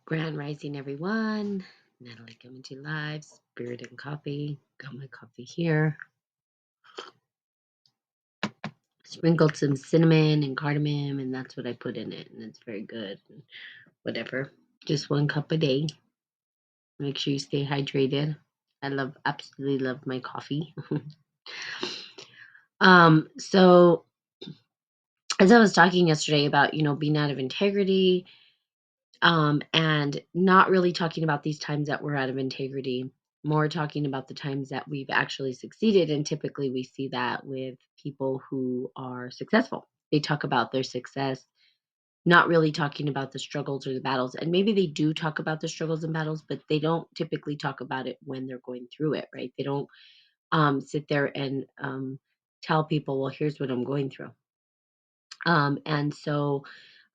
Grand Rising, everyone. Natalie coming to you live. Spirit and coffee. Got my coffee here. Sprinkled some cinnamon and cardamom, and that's what I put in it. And it's very good. Whatever. Just 1 cup a day. Make sure you stay hydrated. Absolutely love my coffee. So as I was talking yesterday about, being out of integrity, and not really talking about these times that we're out of integrity, more talking about the times that we've actually succeeded. And typically we see that with people who are successful. They talk about their success, not really talking about the struggles or the battles. And maybe they do talk about the struggles and battles, but they don't typically talk about it when they're going through it, right? They don't sit there and tell people, well, here's what I'm going through. And so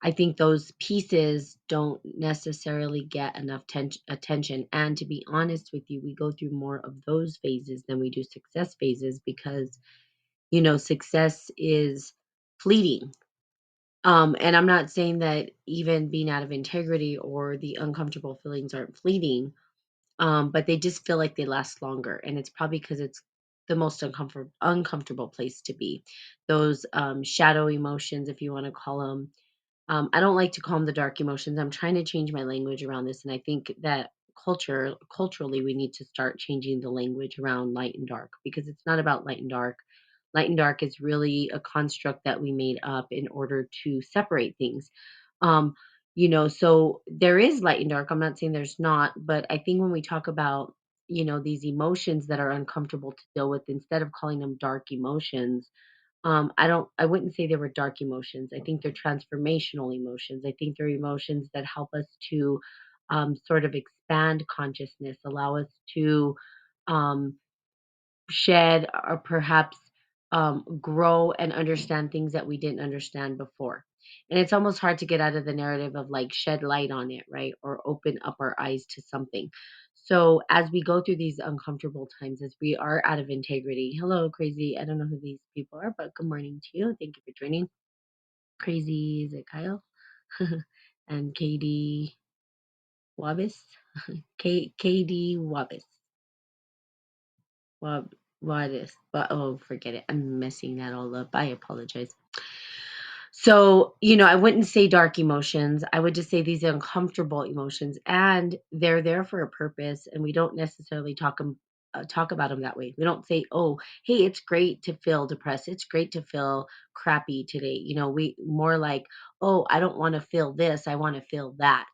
I think those pieces don't necessarily get enough attention. And to be honest with you, we go through more of those phases than we do success phases because, success is fleeting. And I'm not saying that even being out of integrity or the uncomfortable feelings aren't fleeting, but they just feel like they last longer. And it's probably because it's the most uncomfortable place to be. Those shadow emotions, if you want to call them, I don't like to call them the dark emotions. I'm trying to change my language around this, and I think that culturally, we need to start changing the language around light and dark because it's not about light and dark. Light and dark is really a construct that we made up in order to separate things. Um, so there is light and dark. I'm not saying there's not, but I think when we talk about these emotions that are uncomfortable to deal with, instead of calling them dark emotions, I wouldn't say they were dark emotions. I think they're transformational emotions. I think they're emotions that help us to sort of expand consciousness, allow us to um, shed or perhaps grow and understand things that we didn't understand before. And it's almost hard to get out of the narrative of like shed light on it, right? Or open up our eyes to something. So as we go through these uncomfortable times, as we are out of integrity, hello, crazy. I don't know who these people are, but good morning to you. Thank you for joining. Crazy, is it Kyle? And KD Wabbis? KD Wabbis. What is? But oh, forget it. I'm messing that all up. I apologize. So, I wouldn't say dark emotions. I would just say these uncomfortable emotions, and they're there for a purpose. And we don't necessarily talk about them that way. We don't say, "Oh, hey, it's great to feel depressed. It's great to feel crappy today." We more like, "Oh, I don't want to feel this. I want to feel that."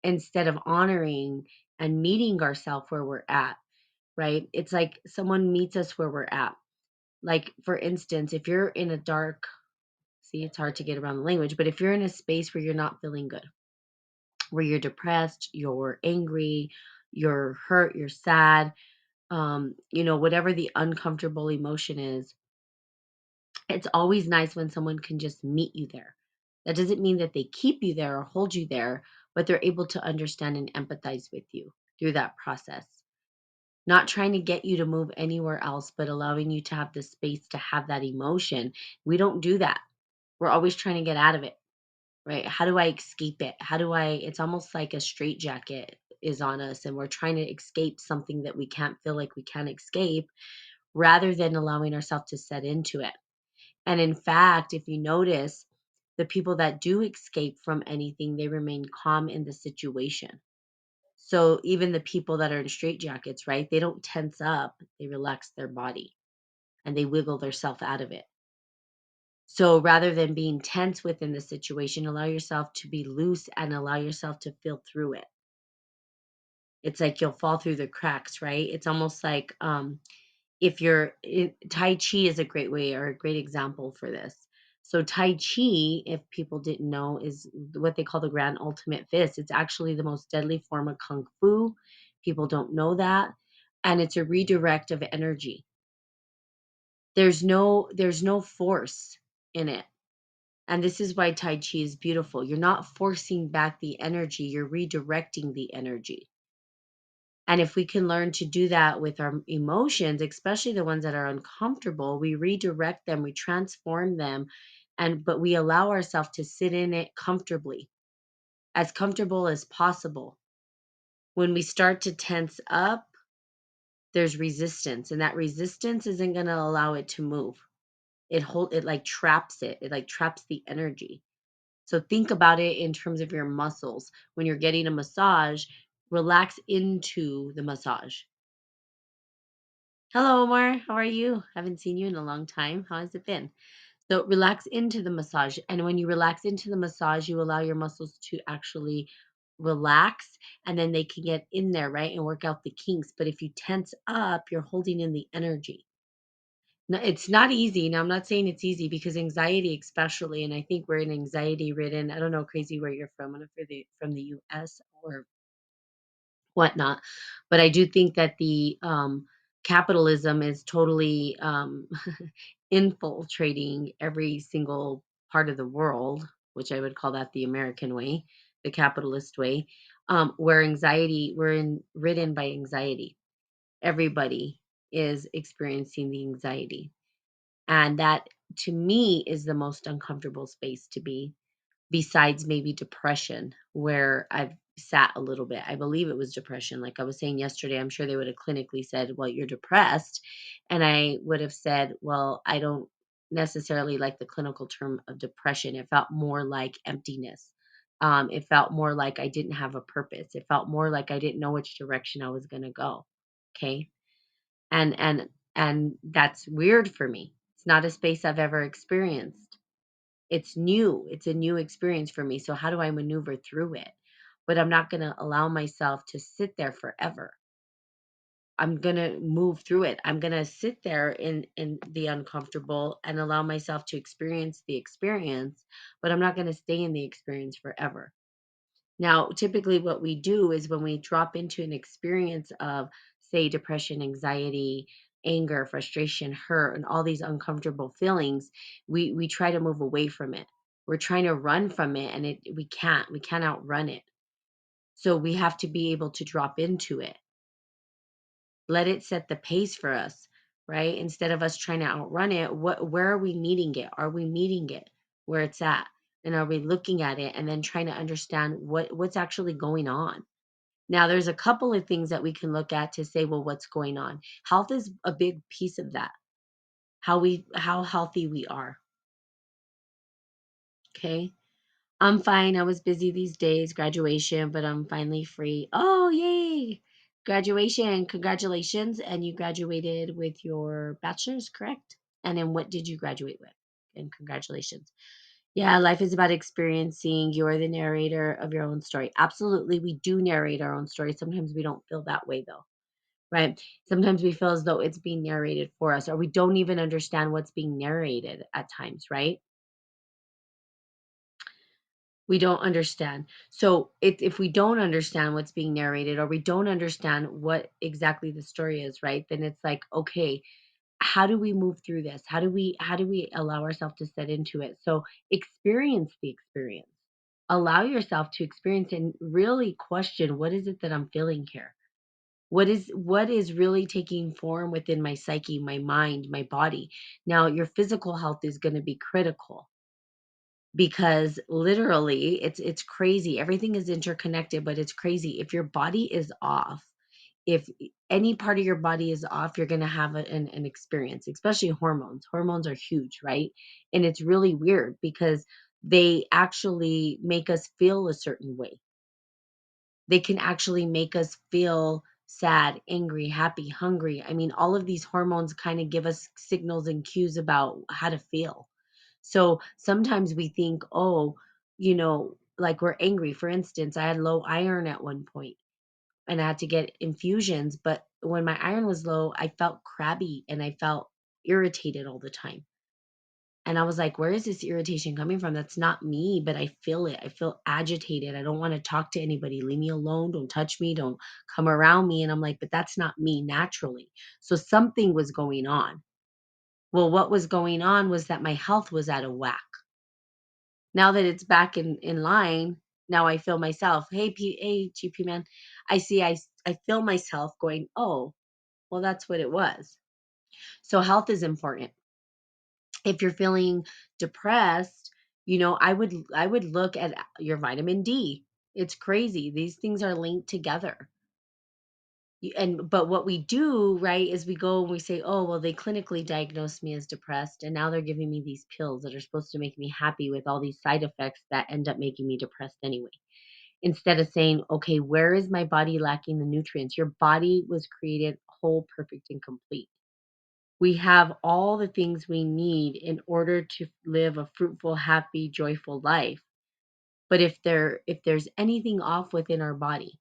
Instead of honoring and meeting ourselves where we're at, right? It's like someone meets us where we're at. Like, for instance, if you're in a dark, see, it's hard to get around the language, but if you're in a space where you're not feeling good, where you're depressed, you're angry, you're hurt, you're sad, whatever the uncomfortable emotion is, it's always nice when someone can just meet you there. That doesn't mean that they keep you there or hold you there, but they're able to understand and empathize with you through that process. Not trying to get you to move anywhere else, but allowing you to have the space to have that emotion. We don't do that. We're always trying to get out of it, right? How do I escape it? It's almost like a straitjacket is on us and we're trying to escape something that we can't feel like we can escape rather than allowing ourselves to set into it. And in fact, if you notice, the people that do escape from anything, they remain calm in the situation. So even the people that are in straitjackets, right? They don't tense up, they relax their body and they wiggle themselves out of it. So rather than being tense within the situation, allow yourself to be loose and allow yourself to feel through it. It's like you'll fall through the cracks, right? It's almost like if Tai Chi is a great way or a great example for this. So Tai Chi, if people didn't know, is what they call the grand ultimate fist. It's actually the most deadly form of kung fu. People don't know that, and it's a redirect of energy. There's no force in it. And this is why Tai Chi is beautiful. You're not forcing back the energy, you're redirecting the energy. And if we can learn to do that with our emotions, especially the ones that are uncomfortable, we redirect them, we transform them, but we allow ourselves to sit in it comfortably. as comfortable as possible. When we start to tense up, there's resistance, and that resistance isn't going to allow it to move. It like traps it. It like traps the energy. So think about it in terms of your muscles. When you're getting a massage, relax into the massage. Hello, Omar. How are you? Haven't seen you in a long time. How has it been? So relax into the massage. And when you relax into the massage, you allow your muscles to actually relax and then they can get in there, right? And work out the kinks. But if you tense up, you're holding in the energy. No, it's not easy. Now, I'm not saying it's easy because anxiety, especially, and I think we're in anxiety ridden. I don't know, crazy where you're from, if you're from the US or whatnot. But I do think that the capitalism is totally infiltrating every single part of the world, which I would call that the American way, the capitalist way, where ridden by anxiety. Everybody is experiencing the anxiety. And that to me is the most uncomfortable space to be, besides maybe depression, where I've sat a little bit. I believe it was depression. Like I was saying yesterday, I'm sure they would have clinically said, well, you're depressed. And I would have said, well, I don't necessarily like the clinical term of depression. It felt more like emptiness. It felt more like I didn't have a purpose. It felt more like I didn't know which direction I was going to go. Okay. And that's weird for me. It's not a space I've ever experienced. It's new. It's a new experience for me. So how do I maneuver through it? But I'm not going to allow myself to sit there forever. I'm going to move through it. I'm going to sit there in the uncomfortable and allow myself to experience the experience, but I'm not going to stay in the experience forever. Now, typically what we do is when we drop into an experience of, say, depression, anxiety, anger, frustration, hurt, and all these uncomfortable feelings, we try to move away from it. We're trying to run from it and we can't outrun it. So we have to be able to drop into it. Let it set the pace for us, right? Instead of us trying to outrun it, where are we meeting it? Are we meeting it where it's at? And are we looking at it and then trying to understand what's actually going on? Now, there's a couple of things that we can look at to say, well, what's going on? Health is a big piece of that. How healthy we are. Okay. I'm fine. I was busy these days, graduation, but I'm finally free. Oh, yay! Graduation. Congratulations. And you graduated with your bachelor's, correct? And then what did you graduate with? And congratulations. Yeah, life is about experiencing. You're the narrator of your own story. Absolutely. We do narrate our own story. Sometimes we don't feel that way, though, right? Sometimes we feel as though it's being narrated for us, or we don't even understand what's being narrated at times, right? We don't understand. So if we don't understand what's being narrated or we don't understand what exactly the story is, right? Then it's like, okay, how do we move through this? How do we allow ourselves to set into it? So experience the experience. Allow yourself to experience and really question, what is it that I'm feeling here? What is really taking form within my psyche, my mind, my body? Now, your physical health is going to be critical because literally it's crazy. Everything is interconnected, but it's crazy. If your body is off, if any part of your body is off, you're going to have an experience, especially hormones. Hormones are huge, right? And it's really weird because they actually make us feel a certain way. They can actually make us feel sad, angry, happy, hungry. I mean, all of these hormones kind of give us signals and cues about how to feel. So sometimes we think, oh, like we're angry. For instance, I had low iron at one point and I had to get infusions. But when my iron was low, I felt crabby and I felt irritated all the time. And I was like, where is this irritation coming from? That's not me, but I feel it. I feel agitated. I don't want to talk to anybody. Leave me alone. Don't touch me. Don't come around me. And I'm like, but that's not me naturally. So something was going on. Well, what was going on was that my health was out of whack. Now that it's back in line, now I feel myself. Hey, GP man, I feel myself going, oh, well, that's what it was. So health is important. If you're feeling depressed, I would look at your vitamin D. It's crazy. These things are linked together. But what we do, right, is we go and we say, "Oh, well, they clinically diagnosed me as depressed, and now they're giving me these pills that are supposed to make me happy with all these side effects that end up making me depressed anyway." Instead of saying, "Okay, where is my body lacking the nutrients?" Your body was created whole, perfect, and complete. We have all the things we need in order to live a fruitful, happy, joyful life. But if there's anything off within our body,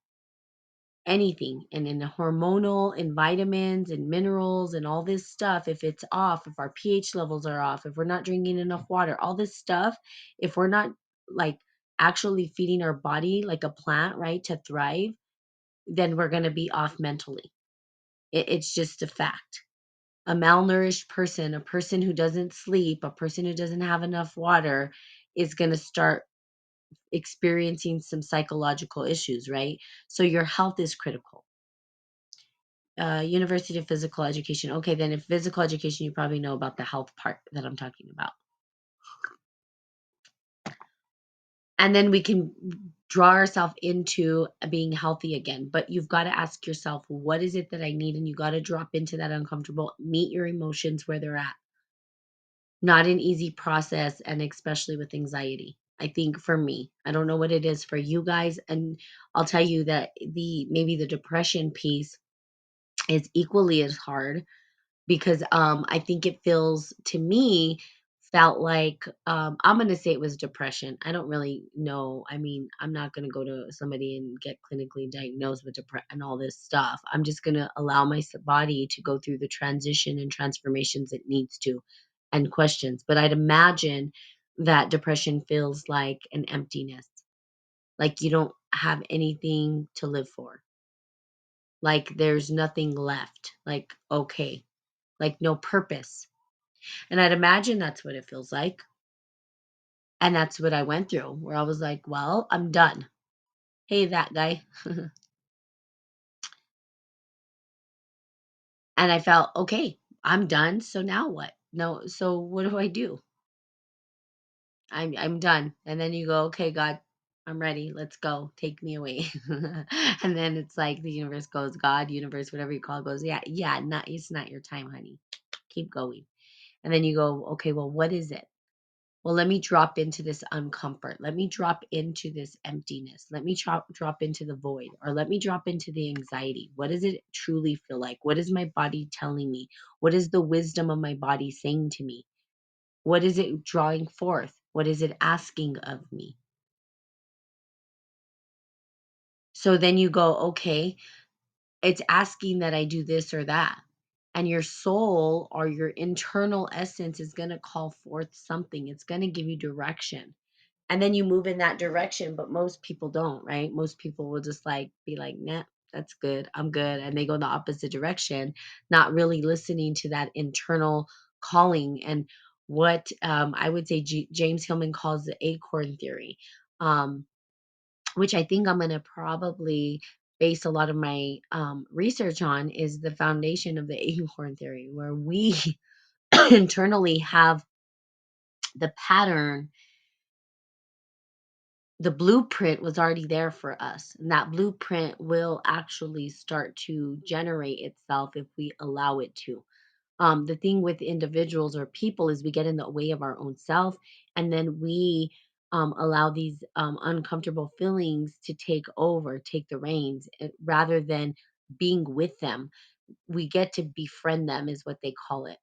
anything, and in the hormonal and vitamins and minerals and all this stuff, if it's off, if our pH levels are off, if we're not drinking enough water, all this stuff, if we're not like actually feeding our body like a plant, right, to thrive, then we're going to be off mentally. It's just a fact. A malnourished person, a person who doesn't sleep, a person who doesn't have enough water is going to start experiencing some psychological issues, right? So your health is critical. University of Physical Education. Okay, then if physical education, you probably know about the health part that I'm talking about. And then we can draw ourselves into being healthy again. But you've got to ask yourself, what is it that I need? And you got to drop into that uncomfortable, meet your emotions where they're at. Not an easy process, and especially with anxiety. I think for me, I don't know what it is for you guys. And I'll tell you that maybe the depression piece is equally as hard because I think it feels to me felt like I'm gonna say it was depression. I don't really know. I mean, I'm not gonna go to somebody and get clinically diagnosed with depression and all this stuff. I'm just gonna allow my body to go through the transition and transformations it needs to, and questions. But I'd imagine that depression feels like an emptiness, like you don't have anything to live for, like there's nothing left, like okay, like no purpose. And I'd imagine that's what it feels like. And that's what I went through, where I was like, well, I'm done. Hey, that guy. And I felt, okay, I'm done. So now what? No, so what do I do? I'm done. And then you go, okay, God, I'm ready. Let's go. Take me away. And then it's like the universe goes, God, universe, whatever you call it, goes, yeah, yeah, not it's not your time, honey. Keep going. And then you go, okay, well, what is it? Well, let me drop into this uncomfort. Let me drop into this emptiness. Let me drop into the void, or let me drop into the anxiety. What does it truly feel like? What is my body telling me? What is the wisdom of my body saying to me? What is it drawing forth? What is it asking of me? So then you go, okay, it's asking that I do this or that. And your soul or your internal essence is going to call forth something. It's going to give you direction, and then you move in that direction. But most people don't, right? Most people will just like be like, nah, that's good, I'm good, and they go the opposite direction, not really listening to that internal calling. And what I would say James Hillman calls the acorn theory, um, which I think I'm going to probably base a lot of my research on, is the foundation of the acorn theory, where we internally have the pattern. The blueprint was already there for us, and that blueprint will actually start to generate itself if we allow it to. The thing with individuals or people is we get in the way of our own self, and then we allow these uncomfortable feelings to take over, take the reins, rather than being with them. We get to befriend them, is what they call it.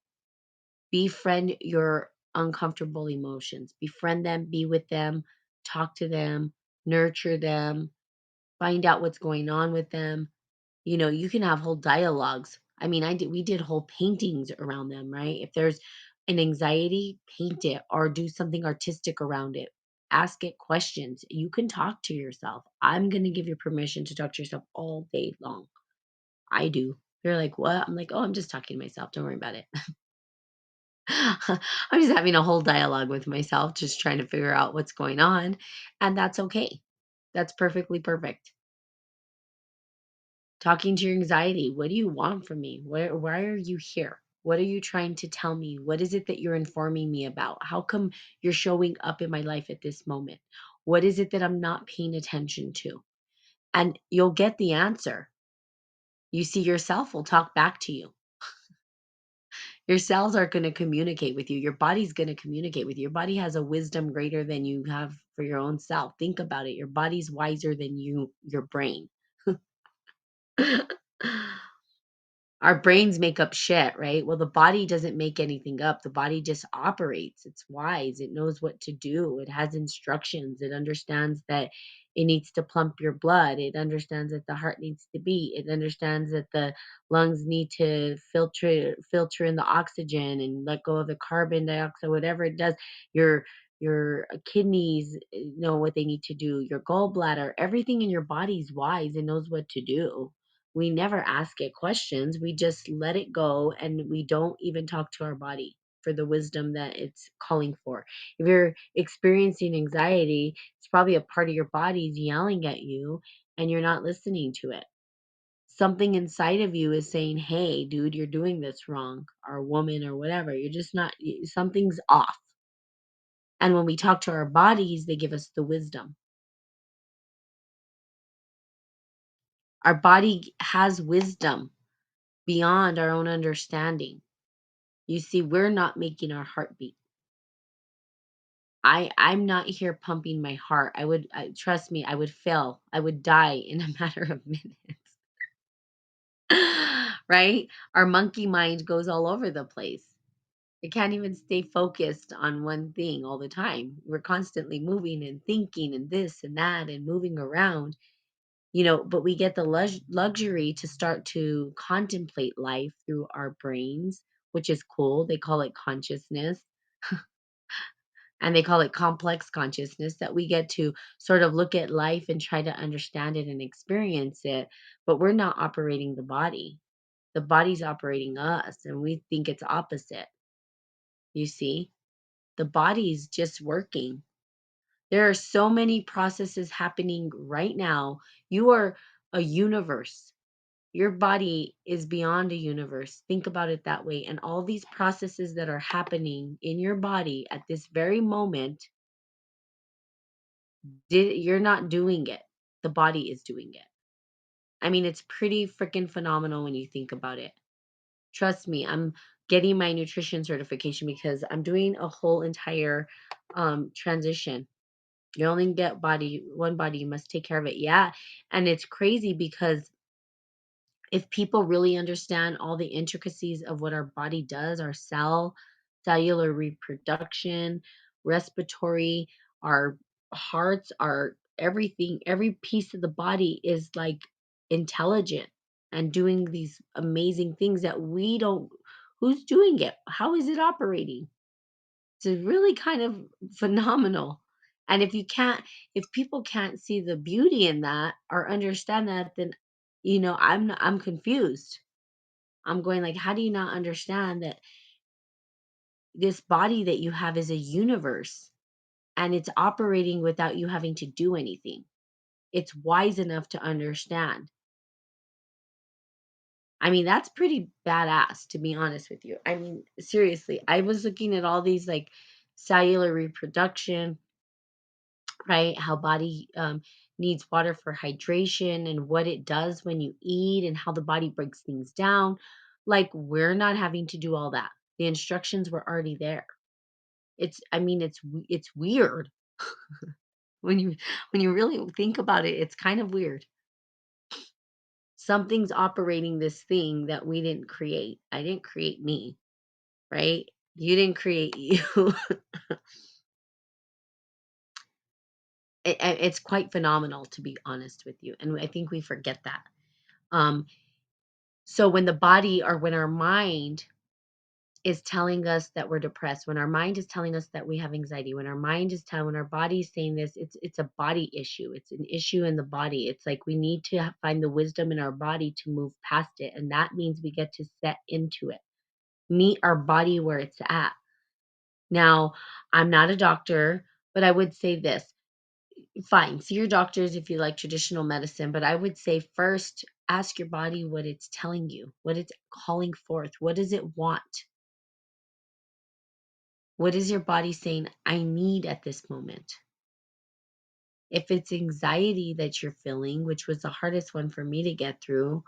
Befriend your uncomfortable emotions. Befriend them, be with them, talk to them, nurture them, find out what's going on with them. You can have whole dialogues. I mean, we did whole paintings around them, right? If there's an anxiety, paint it or do something artistic around it. Ask it questions. You can talk to yourself. I'm going to give you permission to talk to yourself all day long. I do. You're like, what? I'm like, oh, I'm just talking to myself. Don't worry about it. I'm just having a whole dialogue with myself, just trying to figure out what's going on. And that's okay. That's perfectly perfect. Talking to your anxiety. What do you want from me? Why are you here? What are you trying to tell me? What is it that you're informing me about? How come you're showing up in my life at this moment? What is it that I'm not paying attention to? And you'll get the answer. You see, yourself will talk back to you. Your cells are going to communicate with you. Your body's going to communicate with you. Your body has a wisdom greater than you have for your own self. Think about it. Your body's wiser than your brain. Our brains make up shit, right? Well, the body doesn't make anything up. The body just operates. It's wise. It knows what to do. It has instructions. It understands that it needs to pump your blood. It understands that the heart needs to beat. It understands that the lungs need to filter in the oxygen and let go of the carbon dioxide, whatever it does. Your kidneys know what they need to do. Your gallbladder, everything in your body's wise and knows what to do. We never ask it questions. We just let it go and we don't even talk to our body for the wisdom that it's calling for. If you're experiencing anxiety, it's probably a part of your body's yelling at you and you're not listening to it. Something inside of you is saying, "Hey, dude, you're doing this wrong," or woman or whatever. You're just not, something's off. And when we talk to our bodies, they give us the wisdom. Our body has wisdom beyond our own understanding. You see, we're not making our heart beat. I'm not here pumping my heart. Trust me, I would fail. I would die in a matter of minutes. Right? Our monkey mind goes all over the place. It can't even stay focused on one thing all the time. We're constantly moving and thinking and this and that and moving around, but we get the luxury to start to contemplate life through our brains, which is cool. They call it consciousness. And they call it complex consciousness, that we get to sort of look at life and try to understand it and experience it, but we're not operating the body. The body's operating us, and we think it's opposite. You see, the body's just working. There are so many processes happening right now. You are a universe. Your body is beyond a universe. Think about it that way. And all these processes that are happening in your body at this very moment, you're not doing it. The body is doing it. I mean, it's pretty freaking phenomenal when you think about it. Trust me, I'm getting my nutrition certification because I'm doing a whole entire transition. You only get one body, you must take care of it. Yeah. And it's crazy because if people really understand all the intricacies of what our body does, our cellular reproduction, respiratory, our hearts, our everything, every piece of the body is like intelligent and doing these amazing things that we don't. Who's doing it? How is it operating? It's really kind of phenomenal. And if people can't see the beauty in that or understand that, then I'm confused. I'm going like, how do you not understand that this body that you have is a universe and it's operating without you having to do anything? It's wise enough to understand. I mean, that's pretty badass, to be honest with you. I mean, seriously, I was looking at all these like cellular reproduction, right? How body needs water for hydration and what it does when you eat and how the body breaks things down. Like, we're not having to do all that. The instructions were already there. I mean, it's weird when you really think about it. It's kind of weird. Something's operating this thing that we didn't create. I didn't create me, right? You didn't create you. It's quite phenomenal, to be honest with you, and I think we forget that. Um, So when the body or when our mind is telling us that we're depressed, when our mind is telling us that we have anxiety, when our body is saying this, it's a body issue. It's an issue in the body. It's like we need to find the wisdom in our body to move past it, and that means we get to set into it, meet our body where it's at. Now, I'm not a doctor, but I would say this. Fine, see your doctors if you like traditional medicine, but I would say first ask your body what it's telling you, what it's calling forth. What does it want? What is your body saying, I need at this moment? If it's anxiety that you're feeling, which was the hardest one for me to get through,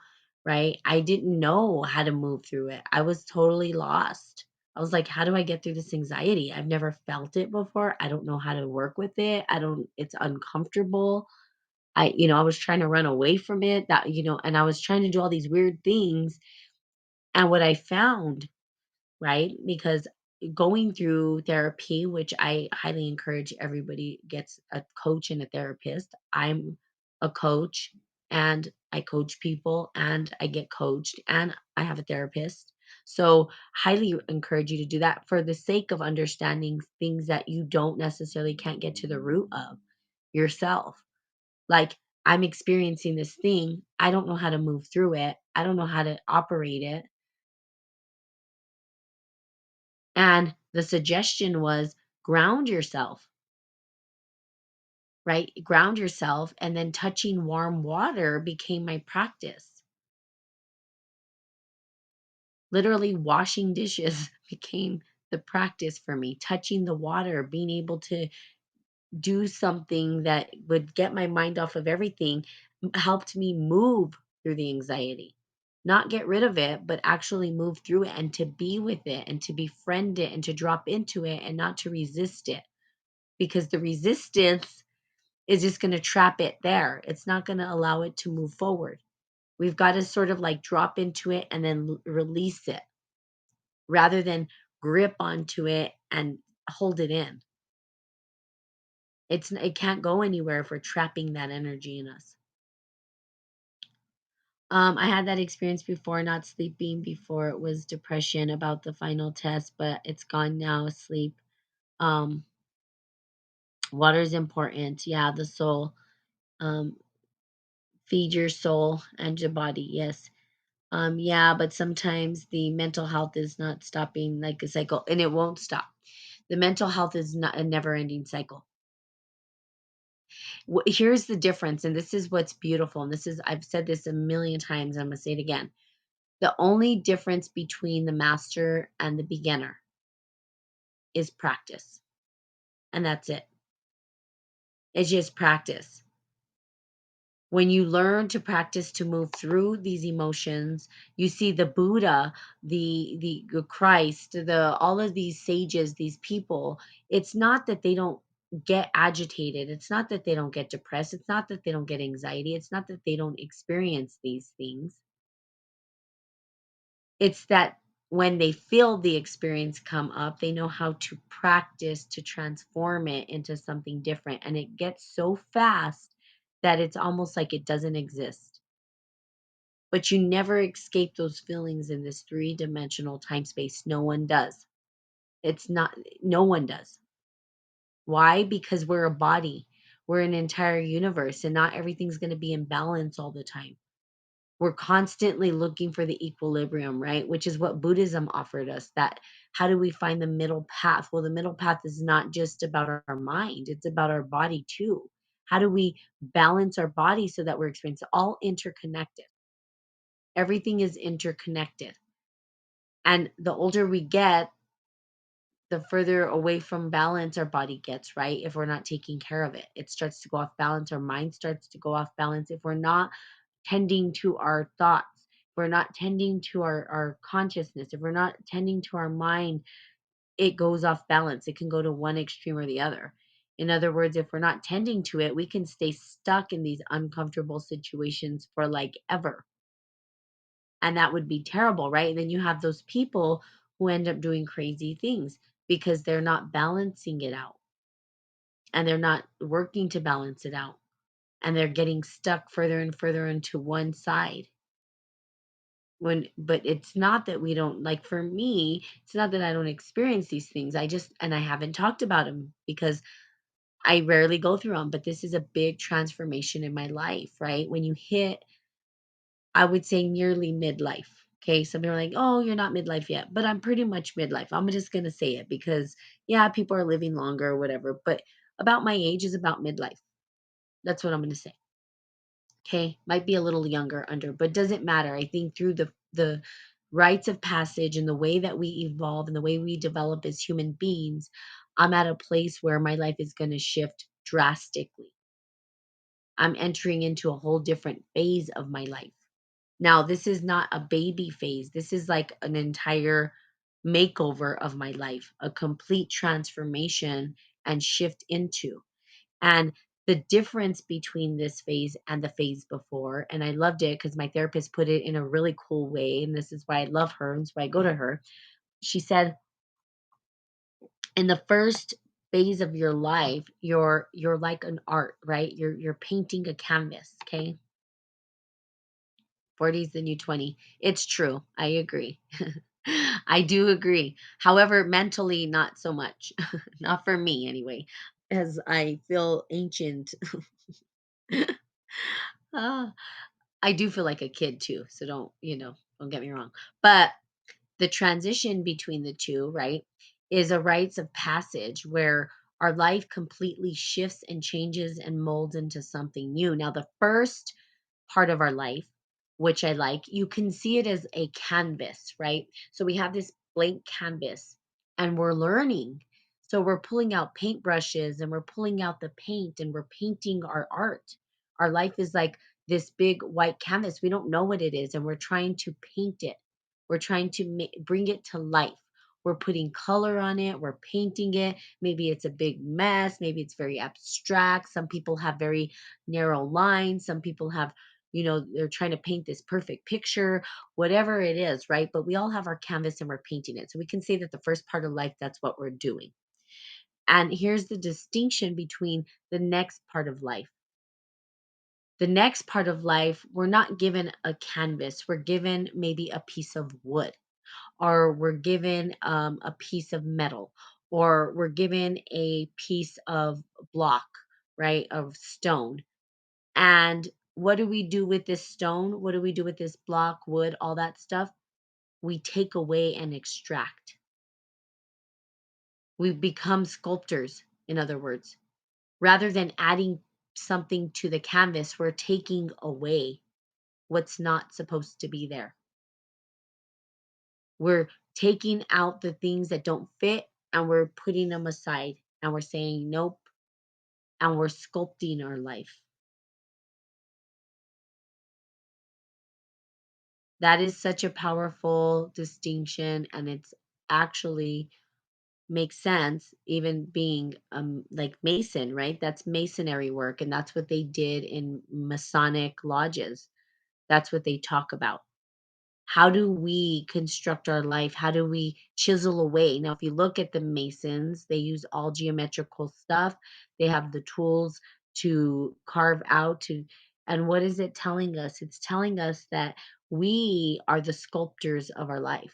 right? I didn't know how to move through it. I was totally lost. I was like, how do I get through this anxiety? I've never felt it before. I don't know how to work with it. It's uncomfortable. I was trying to run away from it, and I was trying to do all these weird things. And what I found, right? Because going through therapy, which I highly encourage everybody gets a coach and a therapist. I'm a coach and I coach people and I get coached and I have a therapist. So, highly encourage you to do that for the sake of understanding things that you don't necessarily can't get to the root of yourself. Like, I'm experiencing this thing. I don't know how to move through it. I don't know how to operate it. And the suggestion was ground yourself, right? Ground yourself. And then touching warm water became my practice. Literally, washing dishes became the practice for me. Touching the water, being able to do something that would get my mind off of everything helped me move through the anxiety. Not get rid of it, but actually move through it and to be with it and to befriend it and to drop into it and not to resist it, because the resistance is just going to trap it there. It's not going to allow it to move forward. We've got to sort of like drop into it and then release it rather than grip onto it and hold it in. It can't go anywhere if we're trapping that energy in us. I had that experience before, not sleeping before. It was depression about the final test, but it's gone now. Sleep. Um, Water is important. Yeah, the soul. Um, Feed your soul and your body. Yes. Yeah, but sometimes the mental health is not stopping like a cycle, and it won't stop. The mental health is not a never-ending cycle. Here's the difference, and this is what's beautiful. And I've said this a million times. I'm gonna say it again. The only difference between the master and the beginner is practice, and that's it. It's just practice. When you learn to practice to move through these emotions, you see the Buddha, the Christ, the all of these sages, these people. It's not that they don't get agitated. It's not that they don't get depressed. It's not that they don't get anxiety. It's not that they don't experience these things. It's that when they feel the experience come up, they know how to practice to transform it into something different. And it gets so fast that it's almost like it doesn't exist. But you never escape those feelings in this three-dimensional time space. No one does. It's not, no one does. Why? Because we're a body, we're an entire universe, and not everything's going to be in balance all the time. We're constantly looking for the equilibrium, right? Which is what Buddhism offered us. That how do we find the middle path? Well, the middle path is not just about our mind, it's about our body too. How do we balance our body so that we're experiencing all interconnected? Everything is interconnected. And the older we get, the further away from balance our body gets, right? If we're not taking care of it, it starts to go off balance. Our mind starts to go off balance. If we're not tending to our thoughts, if we're not tending to our consciousness, if we're not tending to our mind, it goes off balance. It can go to one extreme or the other. In other words, if we're not tending to it, we can stay stuck in these uncomfortable situations for like ever. And that would be terrible, right? And then you have those people who end up doing crazy things because they're not balancing it out and they're not working to balance it out. And they're getting stuck further and further into one side. But it's not that we don't, like, for me, it's not that I don't experience these things. I haven't talked about them because I rarely go through them. But this is a big transformation in my life, right? When you hit, I would say, nearly midlife. Okay, some people are like, "Oh, you're not midlife yet," but I'm pretty much midlife. I'm just gonna say it because, yeah, people are living longer or whatever. But about my age is about midlife. That's what I'm gonna say. Okay, might be a little younger under, but doesn't matter. I think through the rites of passage and the way that we evolve and the way we develop as human beings, I'm at a place where my life is going to shift drastically. I'm entering into a whole different phase of my life. Now, this is not a baby phase. This is like an entire makeover of my life, a complete transformation and shift into. And the difference between this phase and the phase before, and I loved it because my therapist put it in a really cool way. And this is why I love her. And that's why I go to her. She said, in the first phase of your life, you're like an art, right? You're painting a canvas, okay? 40 is the new 20. It's true. I agree. I do agree. However, mentally, not so much. Not for me, anyway, as I feel ancient. Ah, I do feel like a kid too. So don't get me wrong. But the transition between the two, right, is a rites of passage where our life completely shifts and changes and molds into something new. Now, the first part of our life, which I like, you can see it as a canvas, right? So we have this blank canvas and we're learning. So we're pulling out paintbrushes and we're pulling out the paint and we're painting our art. Our life is like this big white canvas. We don't know what it is and we're trying to paint it. We're trying to bring it to life. We're putting color on it. We're painting it. Maybe it's a big mess. Maybe it's very abstract. Some people have very narrow lines. Some people have, they're trying to paint this perfect picture, whatever it is, right? But we all have our canvas and we're painting it. So we can say that the first part of life, that's what we're doing. And here's the distinction between the next part of life. The next part of life, we're not given a canvas. We're given maybe a piece of wood, or we're given a piece of metal, or we're given a piece of block, right, of stone. And what do we do with this stone? What do we do with this block, wood, all that stuff? We take away and extract. We become sculptors, in other words. Rather than adding something to the canvas, we're taking away what's not supposed to be there. We're taking out the things that don't fit and we're putting them aside and we're saying nope, and we're sculpting our life. That is such a powerful distinction, and it's actually makes sense, even being like Mason, right? That's masonry work, and that's what they did in Masonic lodges. That's what they talk about. How do we construct our life? How do we chisel away? Now, if you look at the Masons, they use all geometrical stuff. They have the tools to carve out to, and what is it telling us? It's telling us that we are the sculptors of our life.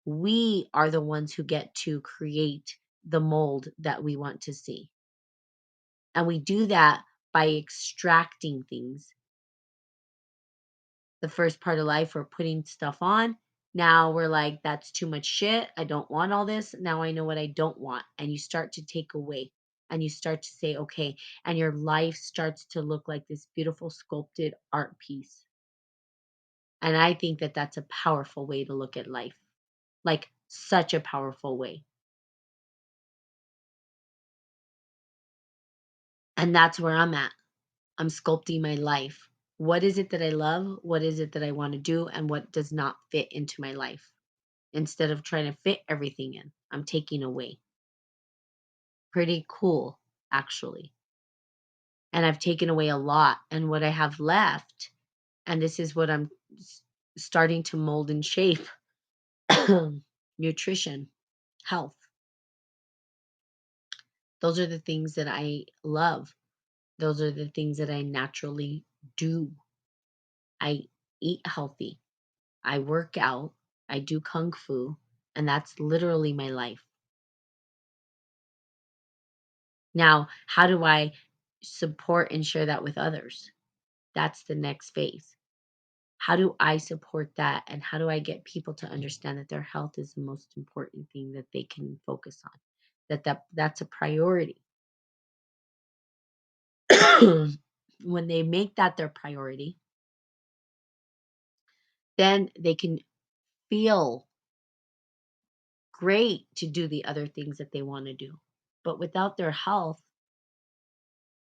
We are the ones who get to create the mold that we want to see. And we do that by extracting things. The first part of life, we're putting stuff on. Now we're like, that's too much shit. I don't want all this. Now I know what I don't want. And you start to take away and you start to say, okay. And your life starts to look like this beautiful sculpted art piece. And I think that that's a powerful way to look at life, like such a powerful way. And that's where I'm at. I'm sculpting my life. What is it that I love? What is it that I want to do? And what does not fit into my life? Instead of trying to fit everything in, I'm taking away. Pretty cool, actually. And I've taken away a lot. And what I have left, and this is what I'm starting to mold and shape, nutrition, health. Those are the things that I love. Those are the things that I naturally do. I eat healthy. I work out. I do kung fu. And that's literally my life. Now, how do I support and share that with others? That's the next phase. How do I support that? And how do I get people to understand that their health is the most important thing that they can focus on? That's a priority. When they make that their priority, then they can feel great to do the other things that they want to do. But without their health,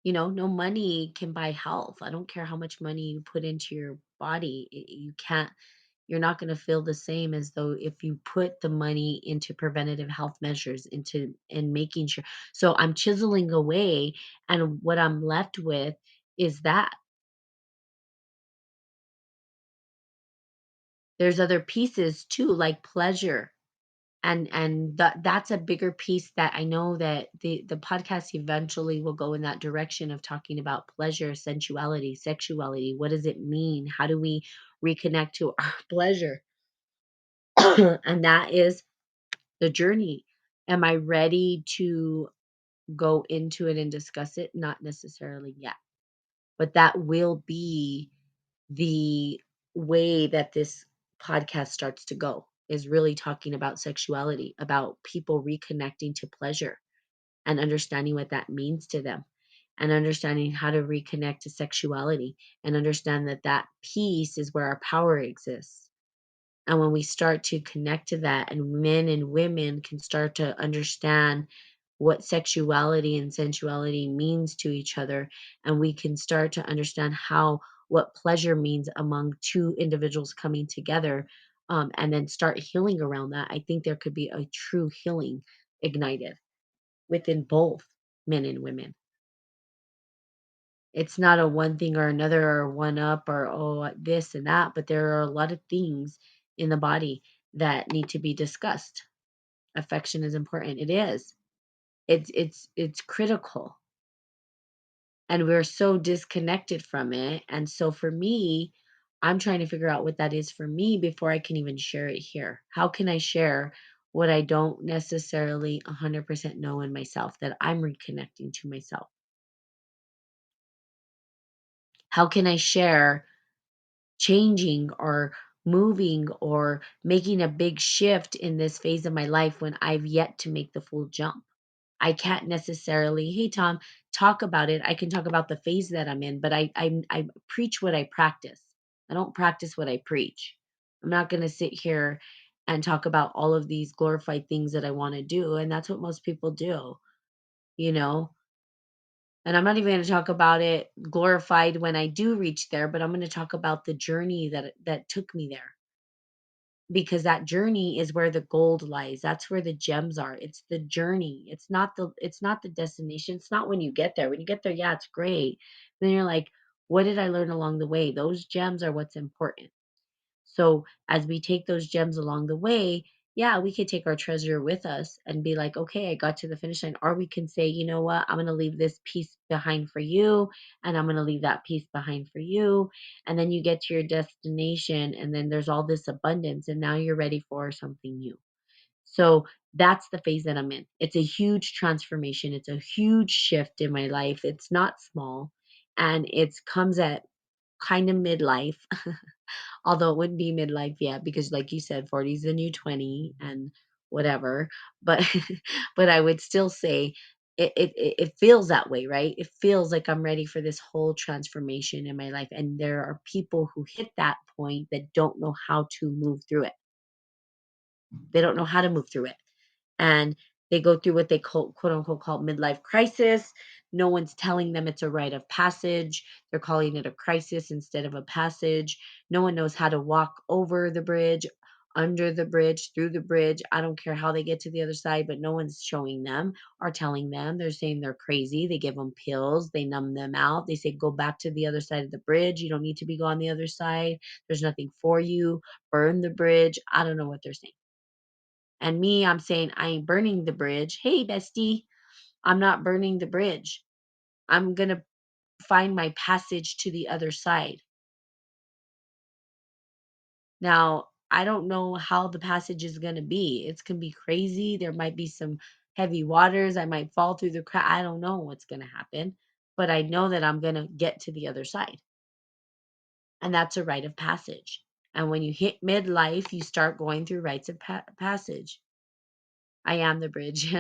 No money can buy health. I don't care how much money you put into your body. You can't, you're not going to feel the same as though if you put the money into preventative health measures, into and making sure. So I'm chiseling away, and what I'm left with is that there's other pieces too, like pleasure. And that's a bigger piece that I know that the podcast eventually will go in that direction of talking about pleasure, sensuality, sexuality. What does it mean? How do we reconnect to our pleasure? And that is the journey. Am I ready to go into it and discuss it? Not necessarily yet, but that will be the way that this podcast starts to go, is really talking about sexuality, about people reconnecting to pleasure and understanding what that means to them, and understanding how to reconnect to sexuality, and understand that that piece is where our power exists. And when we start to connect to that, and men and women can start to understand what sexuality and sensuality means to each other, and we can start to understand how what pleasure means among two individuals coming together, and then start healing around that, I think there could be a true healing ignited within both men and women. It's not a one thing or another, or one up, or oh this and that, but there are a lot of things in the body that need to be discussed. Affection is important. It is. It's critical, and we're so disconnected from it. And so for me, I'm trying to figure out what that is for me before I can even share it here. How can I share what I don't necessarily 100% know in myself, that I'm reconnecting to myself? How can I share changing or moving or making a big shift in this phase of my life when I've yet to make the full jump? I can't necessarily, hey Tom, talk about it. I can talk about the phase that I'm in, but I preach what I practice. I don't practice what I preach. I'm not going to sit here and talk about all of these glorified things that I want to do, and that's what most people do, you know. And I'm not even going to talk about it glorified when I do reach there, but I'm going to talk about the journey that took me there, because that journey is where the gold lies. That's where the gems are. It's the journey. It's not the destination. It's not when you get there. When you get there, yeah, it's great. Then you're like, what did I learn along the way? Those gems are what's important. So as we take those gems along the way, yeah, we could take our treasure with us and be like, okay, I got to the finish line. Or we can say, you know what, I'm going to leave this piece behind for you, and I'm going to leave that piece behind for you. And then you get to your destination, and then there's all this abundance, and now you're ready for something new. So that's the phase that I'm in. It's a huge transformation. It's a huge shift in my life. It's not small, and it comes at kind of midlife. Although it wouldn't be midlife yet, because like you said, 40 is the new 20 and whatever. But but I would still say it feels that way, right? It feels like I'm ready for this whole transformation in my life. And there are people who hit that point that don't know how to move through it. They don't know how to move through it, and they go through what they call, quote unquote, call midlife crisis. No one's telling them it's a rite of passage. They're calling it a crisis instead of a passage. No one knows how to walk over the bridge, under the bridge, through the bridge. I don't care how they get to the other side, but no one's showing them or telling them. They're saying they're crazy. They give them pills, they numb them out. They say, go back to the other side of the bridge. You don't need to be on the other side. There's nothing for you. Burn the bridge. I don't know what they're saying. And me, I'm saying, I ain't burning the bridge. Hey, bestie, I'm not burning the bridge. I'm going to find my passage to the other side. Now, I don't know how the passage is going to be. It's going to be crazy. There might be some heavy waters. I might fall through the crack. I don't know what's going to happen, but I know that I'm going to get to the other side. And that's a rite of passage. And when you hit midlife, you start going through rites of passage. I am the bridge.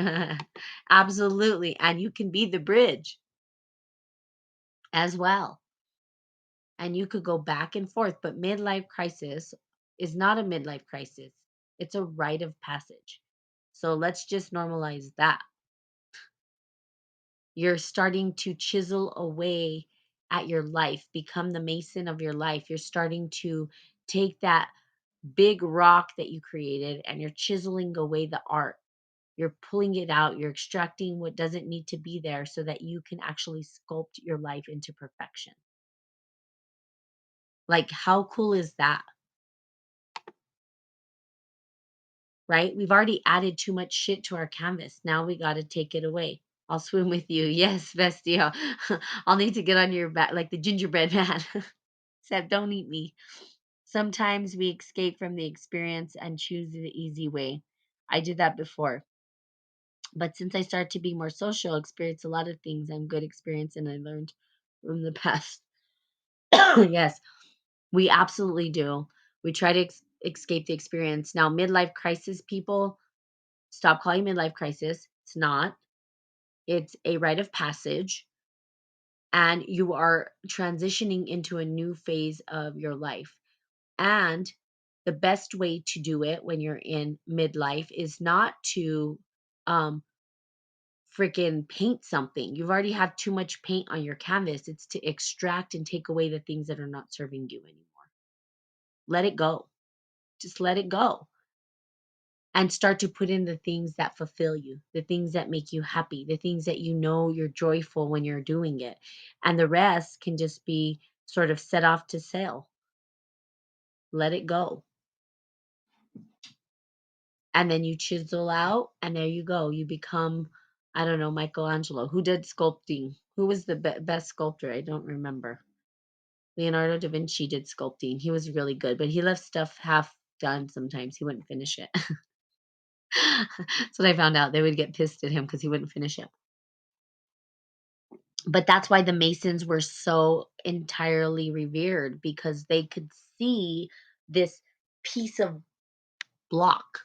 Absolutely. And you can be the bridge as well. And you could go back and forth, but midlife crisis is not a midlife crisis. It's a rite of passage. So let's just normalize that. You're starting to chisel away at your life, become the mason of your life. You're starting to take that big rock that you created and you're chiseling away the art. You're pulling it out, you're extracting what doesn't need to be there so that you can actually sculpt your life into perfection. Like, how cool is that? Right? We've already added too much shit to our canvas. Now we got to take it away. I'll swim with you. Yes, bestie. I'll need to get on your back like the gingerbread man. Except don't eat me. Sometimes we escape from the experience and choose the easy way. I did that before. But since I started to be more social, experience a lot of things. I'm good experience and I learned from the past. Yes, we absolutely do. We try to escape the experience. Now, midlife crisis people, stop calling midlife crisis. It's not. It's a rite of passage, and you are transitioning into a new phase of your life. And the best way to do it when you're in midlife is not to um freaking paint something. You've already have too much paint on your canvas. It's to extract and take away the things that are not serving you anymore. Let it go. Just let it go and start to put in the things that fulfill you, the things that make you happy, the things that you know you're joyful when you're doing it. And the rest can just be sort of set off to sale. Let it go. And then you chisel out, and there you go. You become, I don't know, Michelangelo. Who did sculpting? Who was the best sculptor? I don't remember. Leonardo da Vinci did sculpting. He was really good, but he left stuff half done sometimes. He wouldn't finish it. That's what I found out. They would get pissed at him because he wouldn't finish it. But that's why the Masons were so entirely revered, because they could see this piece of block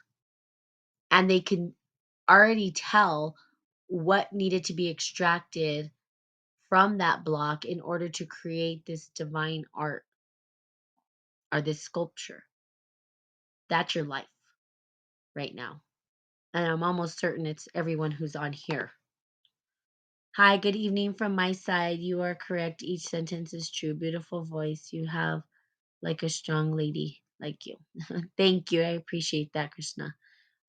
and they could already tell what needed to be extracted from that block in order to create this divine art or this sculpture. That's your life right now. And I'm almost certain it's everyone who's on here. Hi, good evening from my side. You are correct. Each sentence is true. Beautiful voice. You have like a strong lady like you. Thank you. I appreciate that, Krishna.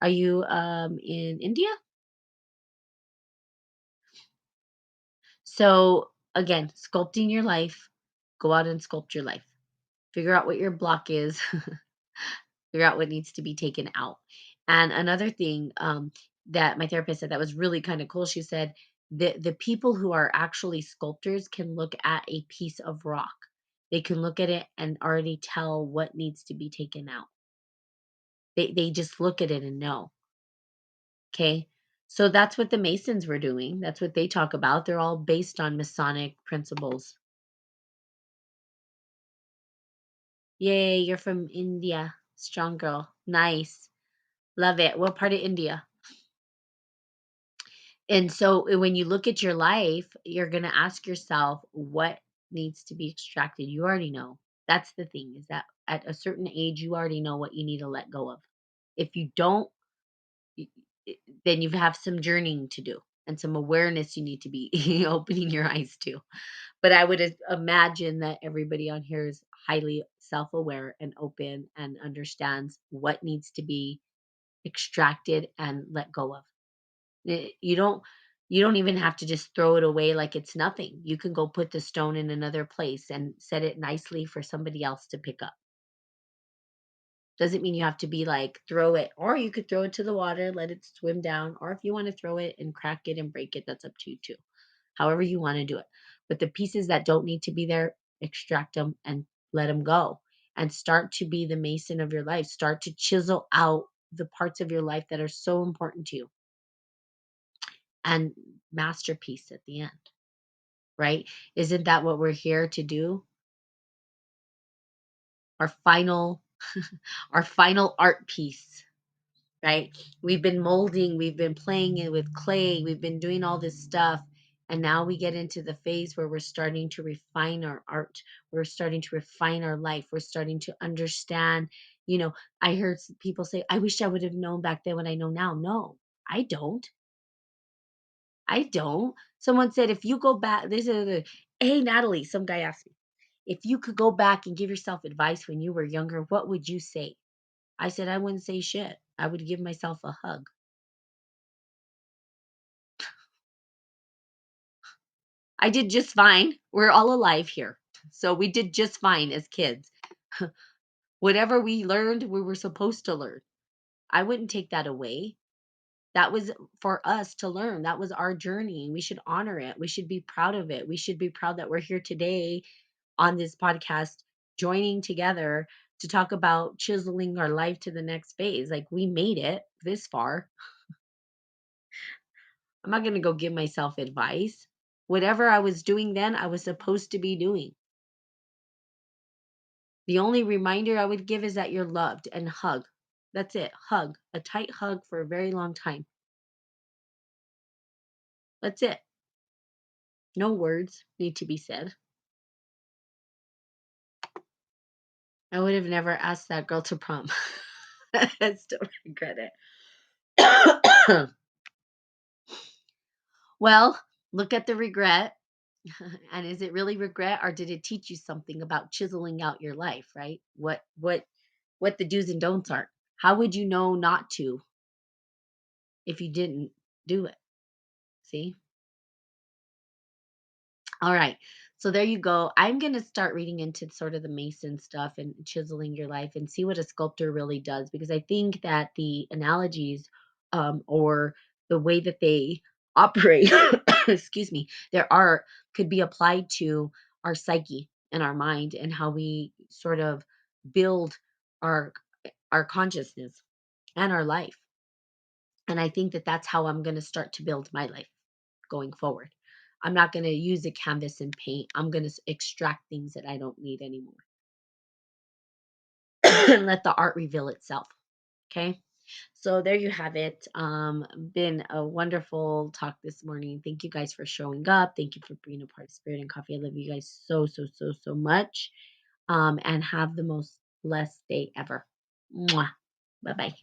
Are you in India? So again, sculpting your life. Go out and sculpt your life. Figure out what your block is. Figure out what needs to be taken out. And another thing that my therapist said that was really kind of cool. She said the people who are actually sculptors can look at a piece of rock. They can look at it and already tell what needs to be taken out. They just look at it and know. Okay. So that's what the Masons were doing. That's what they talk about. They're all based on Masonic principles. Yay, you're from India. Strong girl. Nice. Love it. What part of India? And so when you look at your life, you're going to ask yourself what needs to be extracted. You already know. That's the thing, is that at a certain age, you already know what you need to let go of. If you don't, y- then you have some journeying to do and some awareness you need to be opening your eyes to. But I would imagine that everybody on here is highly self aware and open and understands what needs to be extracted and let go of. You don't even have to just throw it away like it's nothing. You can go put the stone in another place and set it nicely for somebody else to pick up. Doesn't mean you have to be like throw it, or you could throw it to the water, let it swim down, or if you want to throw it and crack it and break it, that's up to you too. However you want to do it. But the pieces that don't need to be there, extract them and let them go and start to be the mason of your life. Start to chisel out the parts of your life that are so important to you and masterpiece at the end, right? Isn't that what we're here to do? Our final our final art piece, right? We've been molding, we've been playing it with clay, we've been doing all this stuff. And now we get into the phase where we're starting to refine our art. We're starting to refine our life. We're starting to understand. I heard people say, I wish I would have known back then what I know now. No, I don't. I don't. Someone said, if you go back, this is the, hey, Natalie, some guy asked me, if you could go back and give yourself advice when you were younger, what would you say? I said, I wouldn't say shit. I would give myself a hug. I did just fine. We're all alive here. So we did just fine as kids. Whatever we learned, we were supposed to learn. I wouldn't take that away. That was for us to learn. That was our journey. We should honor it. We should be proud of it. We should be proud that we're here today on this podcast, joining together to talk about chiseling our life to the next phase. Like, we made it this far. I'm not going to go give myself advice. Whatever I was doing then, I was supposed to be doing. The only reminder I would give is that you're loved, and hug. That's it. Hug. A tight hug for a very long time. That's it. No words need to be said. I would have never asked that girl to prom. I still regret it. Well, look at the regret. And is it really regret, or did it teach you something about chiseling out your life, right? What the do's and don'ts are. How would you know not to if you didn't do it? See? All right. So there you go. I'm going to start reading into sort of the Mason stuff and chiseling your life and see what a sculptor really does, because I think that the analogies, or the way that they operate, excuse me, their art could be applied to our psyche and our mind and how we sort of build our our consciousness and our life. And I think that that's how I'm going to start to build my life going forward. I'm not going to use a canvas and paint. I'm going to extract things that I don't need anymore and let the art reveal itself. Okay. So there you have it. Been a wonderful talk this morning. Thank you guys for showing up. Thank you for being a part of Spirit and Coffee. I love you guys so, so, so, so much. And have the most blessed day ever. Mwah. Bye bye.